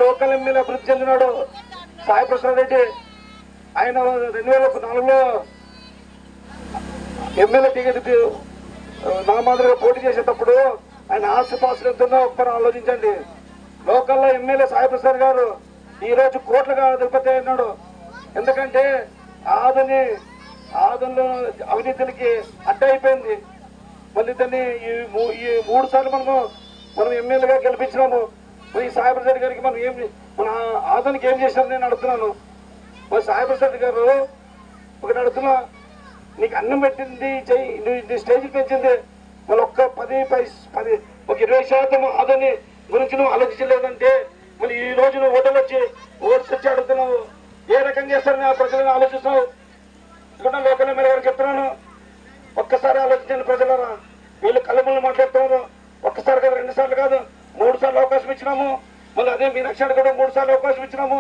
Local MLA అభివృద్ధి చెందినాడు సాయి ప్రసాద్ రెడ్డి. ఆయన 2004లో MLA ticket నా మాదిరిగా పోటీ చేసేటప్పుడు ఆయన ఆస్తిపాస్తులు ఎంతుందో ఒక్కరు ఆలోచించండి. లోకల్లో ఎమ్మెల్యే సాయి ప్రసాద్ గారు ఈ రోజు కోట్లుగా అధిపతి అయినాడు. ఎందుకంటే ఆదంలో అవినీతికి అడ్డ అయిపోయింది. మళ్ళీ దాన్ని ఈ 3 సార్లు మనం ఎమ్మెల్యేగా గెలిపించినాము. ఈ సాయి ప్రసాద్ గారికి మన ఆదానికి ఏం చేశారు నేను అడుగుతున్నాను. మరి సాయి ప్రసాద్ గారు ఒకటి అడుగుతున్నా, నీకు అన్నం పెట్టింది నువ్వు స్టేజ్కి పెంచింది, మళ్ళీ ఒక్క 20% ఆదాన్ని గురించి నువ్వు ఆలోచించలేదంటే మళ్ళీ ఈ రోజు నువ్వు ఓట్స్ వచ్చి అడుగుతున్నావు. ఏ రకంగా చేస్తారని ఆ ప్రజలను ఆలోచిస్తున్నావు. ఇక్కడ లోకల్ ఎమ్మెల్యే గారు చెప్తున్నాను, ఒక్కసారి ఆలోచించండి ప్రజలారా. వీళ్ళు కళ్ళముళ్ళు మాట్లాడుతున్నారు. ఒక్కసారి కాదు, 2 సార్లు కాదు, 3 సార్లు అవకాశం ఇచ్చినాము. మళ్ళీ అదే మీనాక్షి కూడా 3 సార్లు అవకాశం ఇచ్చినాము.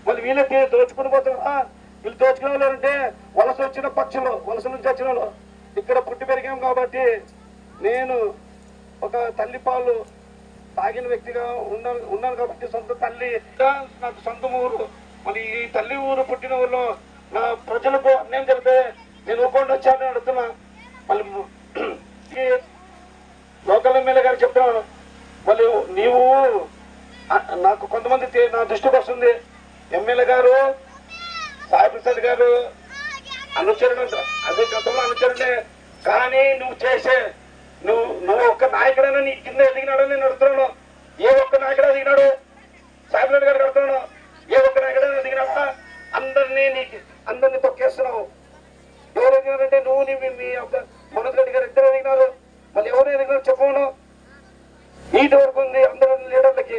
మళ్ళీ వీళ్ళకి దోచుకుని పోతున్నా. వీళ్ళు దోచుకునే వాళ్ళు అంటే వలస వచ్చిన పక్షులు, వలస నుంచి వచ్చిన వాళ్ళు. ఇక్కడ పుట్టి పెరిగాం కాబట్టి నేను ఒక తల్లి పాలు తాగిన వ్యక్తిగా ఉన్నాను కాబట్టి సొంత తల్లి నాకు సొంత ఊరు. మళ్ళీ ఈ తల్లి ఊరు పుట్టిన ఊర్లో నా ప్రజలకు అన్యాయం జరిగితే నేను ఊరుకోండి వచ్చానని అడుగుతున్నా. మళ్ళీ లోకల్ ఎమ్మెల్యే గారు చెప్తున్నాను, మళ్ళీ నీవు నాకు కొంతమంది నా దృష్టికి వస్తుంది. ఎమ్మెల్యే గారు సాయి ప్రసాద్ గారు అనుచరణ, అదే గతంలో అనుచరణే. కానీ నువ్వు ఒక్క నాయకుడైనా నీ కింద ఎదిగినాడని నేను అడుగుతున్నాను. ఏ ఒక్క నాయకుడు ఎదిగినాడు? సాయి ప్రసాద్ గారికి అడుగుతున్నాను, ఏ ఒక్క నాయకుడైనా ఎదిగినాడా? అందరినీ తొక్కేస్తున్నావు. ఎవరు ఎదిగినారంటే నువ్వు మీ మనోజ్ రెడ్డి గారు ఇద్దరు ఎదిగినారు. మళ్ళీ ఎవరు ఎదిగినారు చెప్పను. ఈటి వరకు ఉంది అందరూ లీడర్లకి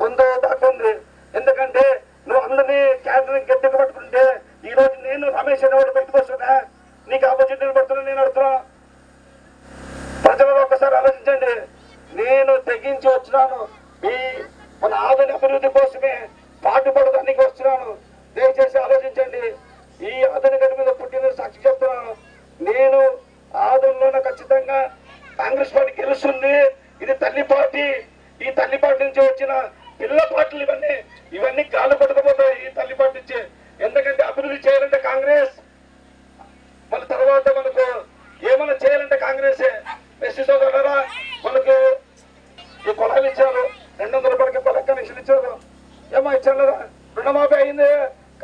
కొంత దాకుంది. ఎందుకంటే నువ్వు అందరినీ క్యాడర్ని గట్టిగా పట్టుకుంటే ఈ రోజు నేను రమేష్ అనేవాడు పెట్టుకొస్తున్నా, నీకు ఆపోజిట్ నిలబడుతున్నా. నేను అడుగుతున్నా, ప్రజలు ఒక్కసారి ఆలోచించండి. నేను తెగించి వచ్చినాను, మన ఆదాయ అభివృద్ధి కోసమే పాటుపడడానికి వస్తున్నాను. దయచేసి ఆలోచించండి. ఈ ఆదాయ గడి మీద పుట్టిన సాక్షి చెప్తున్నాను. నేను ఆదంలోనే ఖచ్చితంగా కాంగ్రెస్ పార్టీ గెలుస్తుంది. ఇది తల్లి పార్టీ. ఈ తల్లి పార్టీ నుంచి వచ్చిన పిల్ల పార్టీలు ఇవన్నీ గాలి పట్టుకుపోతాయి ఈ తల్లి పార్టీ నుంచి. ఎందుకంటే అభివృద్ధి చేయాలంటే కాంగ్రెస్, మళ్ళీ తర్వాత మనకు ఏమైనా చేయాలంటే కాంగ్రెసే. ఎస్సీ సోదరులారా, మనకు ఈ కొలాలు ఇచ్చారు, 200 రూపాయలకి కొల కనెక్షన్ ఇచ్చారు. ఏమో ఇచ్చారు కదా, రుణమాఫీ అయింది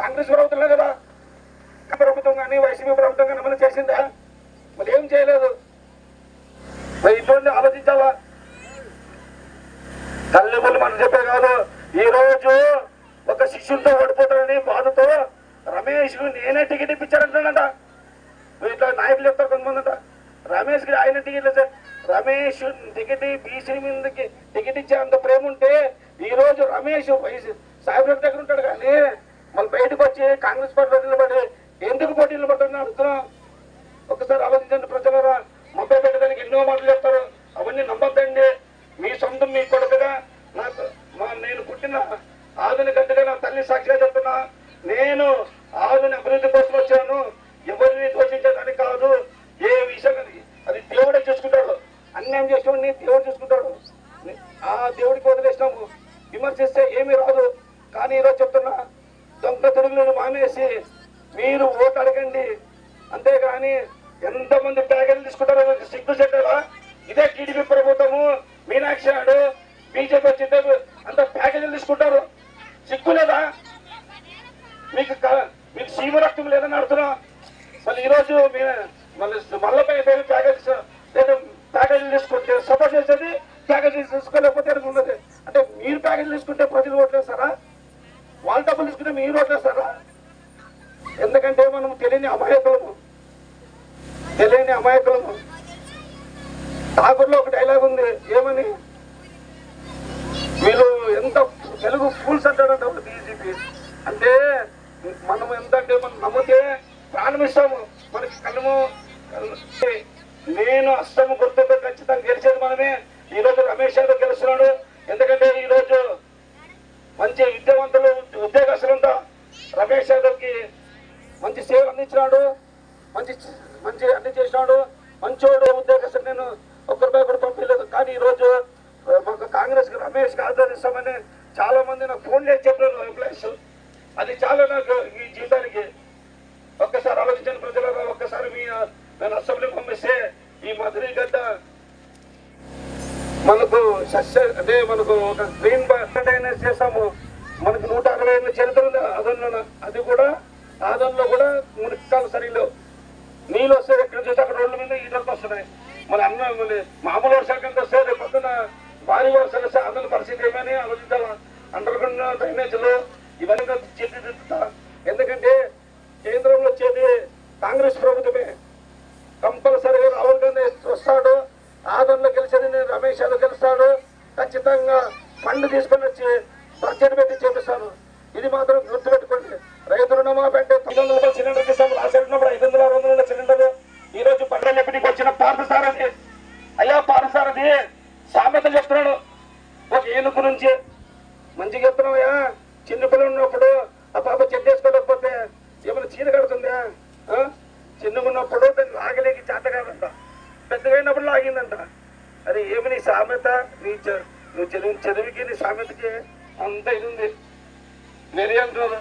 కాంగ్రెస్ ప్రభుత్వంలో కదా. ప్రభుత్వం కానీ వైసీపీ ప్రభుత్వం కానీ ఏమైనా చేసిందా? మరి ఏం చేయలేదు. మరి ఇటువంటి ఆలోచించాలా? తల్లిదండ్రులు మనం చెప్పే కాదు. ఈ రోజు ఒక శిష్యులతో ఓడిపోతాడని బాధతో రమేష్ నేనే టికెట్ ఇప్పించాడంటాడంట. ఇట్లా నాయకులు చెప్తారు కొంతమంది అంట. రమేష్ కి ఆయన టికెట్ లేదు. రమేష్ టికెట్ బీసీ మీదకి టికెట్ ఇచ్చే అంత ప్రేమ ఉంటే ఈ రోజు రమేష్ సాయిబ్రాబు దగ్గర ఉంటాడు. కానీ మళ్ళీ బయటకు వచ్చి కాంగ్రెస్ పార్టీలో నిలబడి ఎందుకు పోటీ నిలబడ్డారని అడుగుతున్నాం. ఒకసారి ఆలోచించండి ప్రజలరా. మొబ్బై పెట్టడానికి ఎన్నో మాటలు చెప్తారు, అవన్నీ నమ్మద్దండి. మీ సొంతం మీ కొడుకుగా నేను పుట్టిన ఆదుని గడ్డగా నా తల్లి సాక్షిగా చెప్తున్నా. నేను ఆదుని అభివృద్ధి కోసం వచ్చాను, ఎవరిని దోషించేదానికి కాదు. ఏ విషయం అది దేవుడే చూసుకుంటాడు. అన్యాయం చేసినవాడిని దేవుడు చూసుకుంటాడు. ఆ దేవుడికి వదిలేసినాము. విమర్శిస్తే ఏమీ రాదు. కానీ ఈరోజు చెప్తున్నా, దొంగ తిరుగులను మానేసి మీరు ఓటు అడగండి. అంతేగాని ఎంతమంది ప్యాకేజీలు తీసుకుంటారో సిగ్గు చెట్టారా? ఇదే టీడీపీ ప్రభుత్వము, మీనాక్షి నాయుడు, బీజేపీ వచ్చింటే అంత ప్యాకేజీలు తీసుకుంటారు. సిగ్గు లేదా మీకు? సీమ రక్తం లేదని అడుగుతున్నా. మళ్ళీ ఈరోజు మళ్ళీ ప్యాకేజీలు తీసుకుంటే సపోర్ట్ చేసేది, ప్యాకేజీలు తీసుకోలేకపోతే ఉన్నది. అంటే మీరు ప్యాకేజీలు తీసుకుంటే ప్రజలు ఓట్లేస్తారా? వాళ్ళ డబ్బులు తీసుకుంటే మీరు ఓట్లేస్తారా? ఎందుకంటే మనం తెలియని అమాయకులము. ఠాకూర్లో ఒక డైలాగ్ ఉంది, ఏమని? వీళ్ళు ఎంత తెలుగు ఫూల్స్ అంటాడంటే బీజేపీ అంటే మనం ఎంతంటే మనం నమ్మితే ప్రాణం ఇస్తాము. మనకి కళ్ళము. నేను అస్తము గుర్తుతో ఖచ్చితంగా గెలిచేది మనమే. ఈరోజు రమేష్ యాదవ్ గెలుస్తున్నాడు. ఎందుకంటే ఈరోజు మంచి విద్యావంతులు ఉద్యోగస్తులంతా రమేష్ యాదవ్ కి మంచి సేవలు అందించినాడు, మంచి అన్ని చేసినాడు. మంచోడు ఉద్యోగస్తులు. నేను 1 రూపాయి కూడా పంపించలేదు. కానీ ఈరోజు మాకు కాంగ్రెస్ కి రమేష్ కి ఆదరిస్తామని చాలా మంది నాకు ఫోన్ చేసి చెప్పారు ఎంప్లాయీస్. అది చాలా నాకు ఈ జీవితానికి. ఒక్కసారి ఆలోచించిన ప్రజల, ఒక్కసారి నేను అసెంబ్లీకి పంపిస్తే ఈ మధురై గడ్డ మనకు అంటే మనకు ఒక గ్రీన్ బాండ్ చేసాము. మనకు 160 ఏళ్ళ చరిత్ర ఉంది ఆదోన్లో. అది కూడా ఆదోన్లో కూడా మునికాలు సరిగ్గా నీళ్ళు వస్తాయి. ఎక్కడ చూస్తే అక్కడ రోడ్ల మీద ఈటలతో వస్తున్నాయి. మన అన్న మామూలు వర్షాల కింద వస్తే రేపు పొద్దున భారీ వర్షాలు వస్తే ఆదోన్ పరిస్థితి ఏమని ఆలోచించాలా. అండర్ గ్రౌండ్ డ్రైనేజీలు ఇవన్నీ చెప్తా. ఎందుకంటే కేంద్రంలో వచ్చేది కాంగ్రెస్ ప్రభుత్వమే. కంపల్సరీగా రాహుల్ గాంధీ వస్తాడు. ఆదోన్లో గెలిచేది నేను రమేష్ యాదవ్ గెలుస్తాడు. ఖచ్చితంగా ఫండ్ తీసుకొని వచ్చి బడ్జెట్ పెట్టి చేపిస్తాను. ఇది మాత్రం గుర్తుపెట్టుకోండి. రైతు రుణమాఫీ అంటే 500 రూపాయలు సిలిండర్ ఇస్తాము. రాసేటప్పుడు 500 600 సిలిండర్. ఈ రోజు పట్టణకి వచ్చిన పార్థసారథి, అయ్యా పార్థసారథి సామెత చెప్తున్నాడు. ఒక ఏనుగు నుంచి మంచిగా చెప్తున్నావయ్యా. చిన్నపిల్లలు ఉన్నప్పుడు ఆ పాప చెట్టేసుకోలేకపోతే ఏమైనా చీర కడుతుందా? చిన్నగా ఉన్నప్పుడు దాన్ని లాగలేకి చేత కాదంట, పెద్దగా అయినప్పుడు లాగిందంట. అది ఏమి నీ సామెత? నువ్వు చదివికి నీ సామెతకి అంత ఇది ఉంది. నేనేమంటున్నాను.